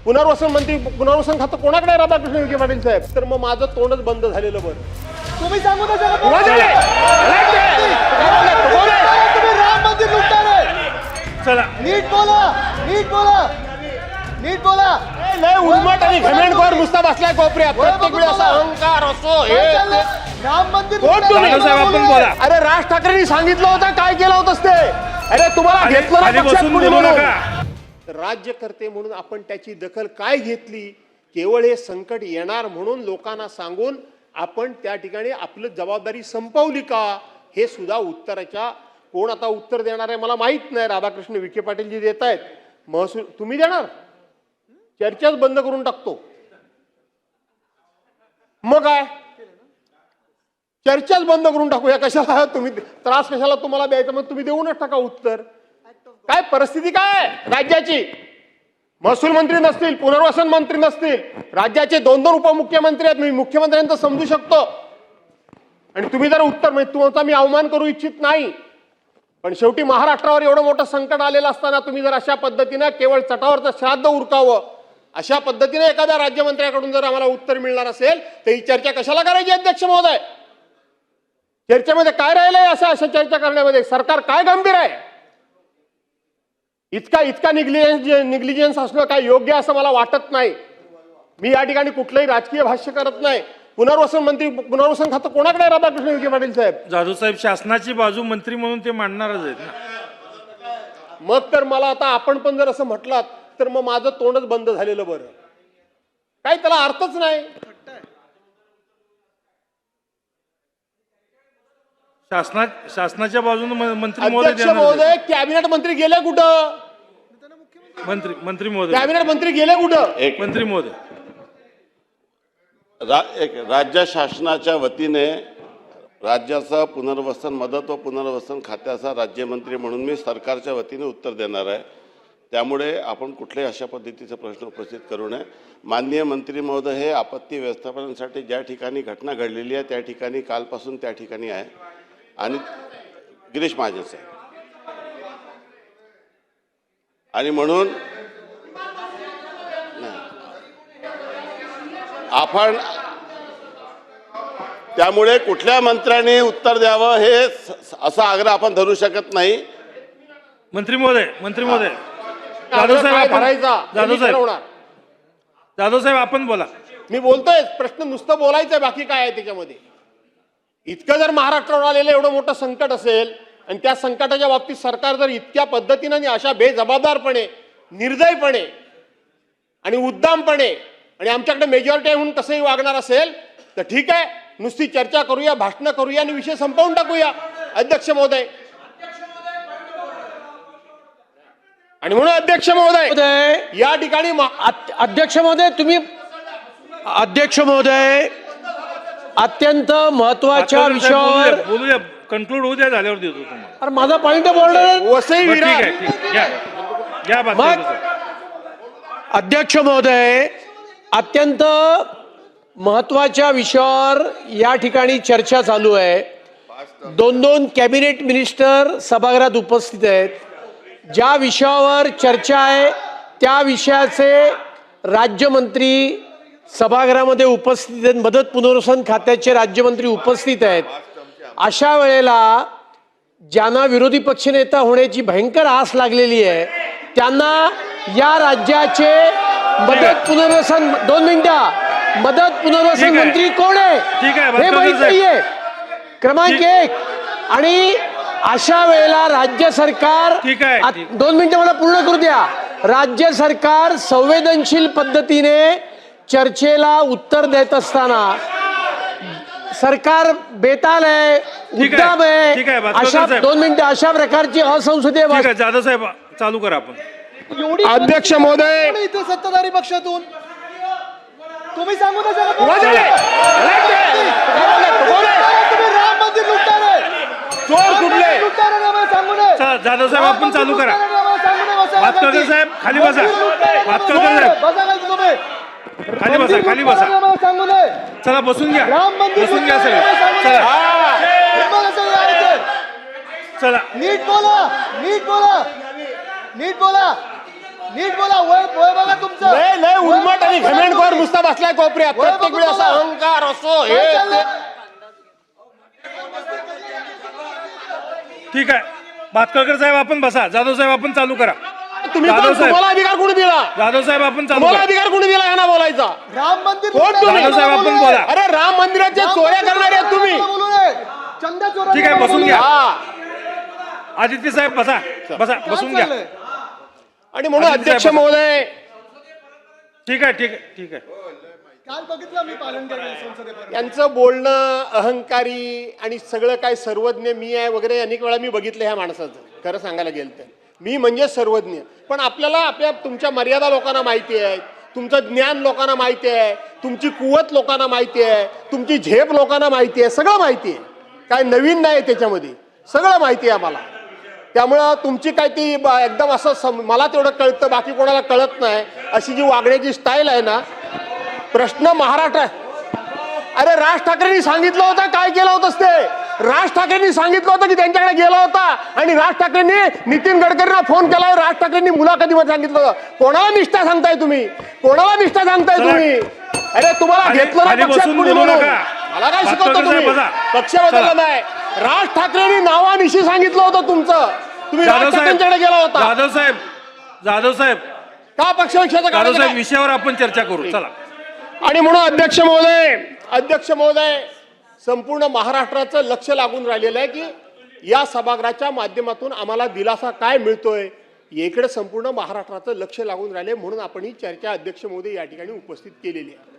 पुनर्वसन मंत्री पुनर्वसन खातं कोणाकडे आहे राधाकृष्ण विखे पाटील साहेब? तर मग माझं तोंडच बंद झालेलं बरं. तुम्ही सांगू ना जरा. तुम्ही राम मंदिर लुटताय. चला नीट बोला, नीट बोला, नीट बोला. लय उन्मट आणि घमेंडखोर नुसता बसलाय कोपऱ्यात. प्रत्येक वेळी असा अहंकार असो हे ते. राम मंदिर कोण तुम्ही? दादा साहेब, आपण बोला. अरे राज ठाकरेंनी सांगितलं होतं काय केलं होतंस ते? अरे तुम्हाला घेतलं ना खाली पक्षात बसून कुणी बोलू म्हणून? नका. राज्यकर्ते म्हणून आपण त्याची दखल काय घेतली? केवळ हे संकट येणार म्हणून लोकांना सांगून आपण त्या ठिकाणी आपली जबाबदारी संपवली का? हे सुद्धा उत्तराच्या कोण आता उत्तर देणार आहे मला माहित नाही. राधाकृष्ण विखे पाटील जी देत आहेत महसूल तुम्ही देणार? चर्चाच बंद करून टाकतो. मग काय चर्चाच बंद करून टाकूया? कशाला तुम्ही त्रास कशाला तुम्हाला द्यायचा? मग तुम्ही देऊनच टाका उत्तर. काय परिस्थिती काय राज्याची? महसूल मंत्री नसतील, पुनर्वसन मंत्री नसतील, राज्याचे 2-2 उपमुख्यमंत्री आहेत. मी मुख्यमंत्र्यांचं समजू शकतो आणि तुम्ही जर उत्तर म्हणजे तुमचा मी अवमान करू इच्छित नाही, पण शेवटी महाराष्ट्रावर एवढं मोठं संकट आलेलं असताना तुम्ही जर अशा पद्धतीनं केवळ चटावरचं श्राद्ध उरकावं अशा पद्धतीने एखाद्या राज्यमंत्र्याकडून जर आम्हाला उत्तर मिळणार असेल तर ही चर्चा कशाला करायची अध्यक्ष महोदय? चर्चेमध्ये काय राहिलंय अशा चर्चा करण्यामध्ये? सरकार काय गंभीर आहे? इतका निग्लिजन्स असणं काय योग्य असं मला वाटत नाही. मी या ठिकाणी कुठलंही राजकीय भाष्य करत नाही. पुनर्वसन मंत्री पुनर्वसन खातं कोणाकडे आहे राधाकृष्ण विखे पाटील साहेब? जाधव साहेब शासनाची बाजू मंत्री म्हणून ते मांडणारच आहेत ना. मग तर मला आता आपण पण जर असं म्हटलात तर मग माझं तोंडच बंद झालेलं बरं. काय त्याला अर्थच नाही. शासनाच्या बाजूने मंत्री अध्यक्ष महोदय महोदय कॅबिनेट मंत्री गेले कुठं? मंत्री महोदय कॅबिनेट मंत्री गेले कुठं? मंत्री महोदय राज्य शासनाच्या वतीने राज्याचा पुनर्वसन मदत व पुनर्वसन खात्याचा राज्यमंत्री म्हणून मी सरकारच्या वतीने उत्तर देणार आहे. त्यामुळे आपण कुठल्याही अशा पद्धतीचा प्रश्न उपस्थित करू नये. माननीय मंत्री महोदय हे आपत्ती व्यवस्थापनासाठी ज्या ठिकाणी घटना घडलेली आहे त्या ठिकाणी कालपासून त्या ठिकाणी आहे आणि गिरीश महाजन साहेब आणि म्हणून आपण त्यामुळे कुठल्या मंत्र्यांनी उत्तर द्यावं हे असा आग्रह आपण धरू शकत नाही. मंत्री महोदय जाधव साहेब आपण बोला. मी बोलतोय प्रश्न नुसतं बोलायचंय बाकी काय आहे त्याच्यामध्ये? इतकं जर महाराष्ट्रावर आलेलं एवढं मोठं संकट असेल आणि त्या संकटाच्या बाबतीत सरकार जर इतक्या पद्धतीने आणि अशा बेजबाबदारपणे निर्दयपणे आणि उद्दामपणे आणि आमच्याकडे मेजॉरिटी आहे म्हणून कसंही वागणार असेल तर ठीक आहे, नुसती चर्चा करूया, भाषणं करूया आणि विषय संपवून टाकूया अध्यक्ष महोदय. आणि म्हणून अध्यक्ष महोदय या ठिकाणी अध्यक्ष महोदय तुम्ही अध्यक्ष महोदय अत्यंत महत्वाच्या विषयावर बोलू द्या, कन्क्लूड होऊ द्या, झाल्यावर देतो तुम्हाला. अरे माझा पॉइंट बोलणार. वसई ठीक विरार आहे, ठीक घ्या बात. अध्यक्ष महोदय अत्यंत महत्वाच्या विषयावर या ठिकाणी चर्चा चालू आहे. 2 कॅबिनेट मिनिस्टर सभागृहात उपस्थित आहेत. ज्या विषयावर चर्चा आहे त्या विषयाचे राज्यमंत्री सभागृहामध्ये उपस्थित आहेत. मदत पुनर्वसन खात्याचे राज्यमंत्री उपस्थित आहेत. अशा वेळेला ज्यांना विरोधी पक्षनेता होण्याची भयंकर आस लागलेली आहे त्यांना या राज्याचे मदत पुनर्वसन 2 मिनिटं मदत पुनर्वसन मंत्री कोण आहे हे माहित नाहीये. क्रमांक 1 आणि अशा वेळेला राज्य सरकार 2 मिनिटं मला पूर्ण करू द्या. राज्य सरकार संवेदनशील पद्धतीने चर्चेला उत्तर देत असताना सरकार बेताल आहे, उद्दाम आहे. अशा 2 मिनिटं अशा प्रकारची असंसदीय जाधव साहेब चालू करा आपण. अध्यक्ष महोदय इथे सत्ताधारी पक्षातून तुम्ही सांगू ना जरा. तुम्ही राम मंदिर लुटताय. चोर कुठले? सांगू नये. जाधव साहेब आपण चालू करा. भातकर साहेब खाली बसा. भातकर साहेब खाली बसा. सांगू नये. चला बसून घ्या, राम मंदिर बसून घ्या सगळे. चला नीट बोला, नीट बोला, नीट बोला, नीट बोला. वय वय बघा तुमचं. लय लय उर्मट आणि वय घमेंडखोर नुसता बसलाय कोपऱ्यात. प्रत्येक वेळी असा अहंकार असो हे काय चाललंय? ठीक आहे. भातखळकर साहेब आपण बसा. जाधव साहेब आपण चालू करा. तुम्ही जाधव साहेब. तुम्हाला अधिकार कोणी दिला? जाधव साहेब आपण चालू तुम्हाला करा. अधिकार कोणी दिला यांना बोलायचा? राम मंदिर कोण तुम्ही? जाधव साहेब आपण बोला. अरे राम मंदिराच्या चोऱ्या करणारे आहेत तुम्ही. चंदा चोरा. ठीक आहे, बसून घ्या. हा आदित्य साहेब बसा. बसा बसून घ्या. आणि म्हणून आदित्य अध्यक्ष साहेब, महोदय ठीक आहे ठीक आहे ठीक आहे. काल बघितलं मी पालन केलं संसदेपर्यंत. यांचं बोलणं अहंकारी आणि सगळं काय सर्वज्ञ मी आहे वगैरे अनेक वेळा मी बघितलं ह्या माणसाचं. खरं सांगायला गेलं तर मी म्हणजे सर्वज्ञ. पण आपल्याला आपल्या तुमच्या मर्यादा लोकांना माहिती आहे, तुमचं ज्ञान लोकांना माहिती आहे, तुमची कुवत लोकांना माहिती आहे, तुमची झेप लोकांना माहिती आहे, सगळं माहिती आहे. काय नवीन नाही त्याच्यामध्ये, सगळं माहिती आहे आम्हाला. त्यामुळं तुमची काय ती एकदम असं मला तेवढं कळतं बाकी कोणाला कळत नाही अशी जी वागण्याची स्टाईल आहे ना. प्रश्न महाराष्ट्र. अरे राज ठाकरेंनी सांगितलं होतं काय केलं होतंस ते? राज ठाकरेंनी सांगितलं होतं की त्यांच्याकडे गेला होता आणि राज ठाकरेंनी नितीन गडकरींना फोन केलाय. राज ठाकरेंनी मुलाखतीमध्ये सांगितलं होतं. कोणाला निष्ठा सांगताय तुम्ही? कोणाला निष्ठा सांगताय तुम्ही? अरे तुम्हाला घेतलं ना खाली पक्षात बसून कुणी बोलू म्हणून? नका. मला काय भातखळकर शिकवतो तुम्ही? साहेब बसा. पक्ष बदलला चला. नाही. राज ठाकरेंनी नावानिशी सांगितलं होतं तुमचं. तुम्ही जाधव राज साहेब ठाकरेंच्याकडे गेला होता जाधव साहेब जाधव साहेब का? पक्षविषयाचं जाधव कारण साहेब काय? विषयावर आपण चर्चा करू. चला. आणि म्हणून अध्यक्ष महोदय संपूर्ण महाराष्ट्राचं लक्ष लागून राहिलेलं आहे की या सभागृहाच्या माध्यमातून आम्हाला दिलासा काय मिळतोय इकडे संपूर्ण महाराष्ट्राचं लक्ष लागून राहिले. म्हणून आपण ही चर्चा अध्यक्ष महोदय या ठिकाणी उपस्थित केलेली आहे.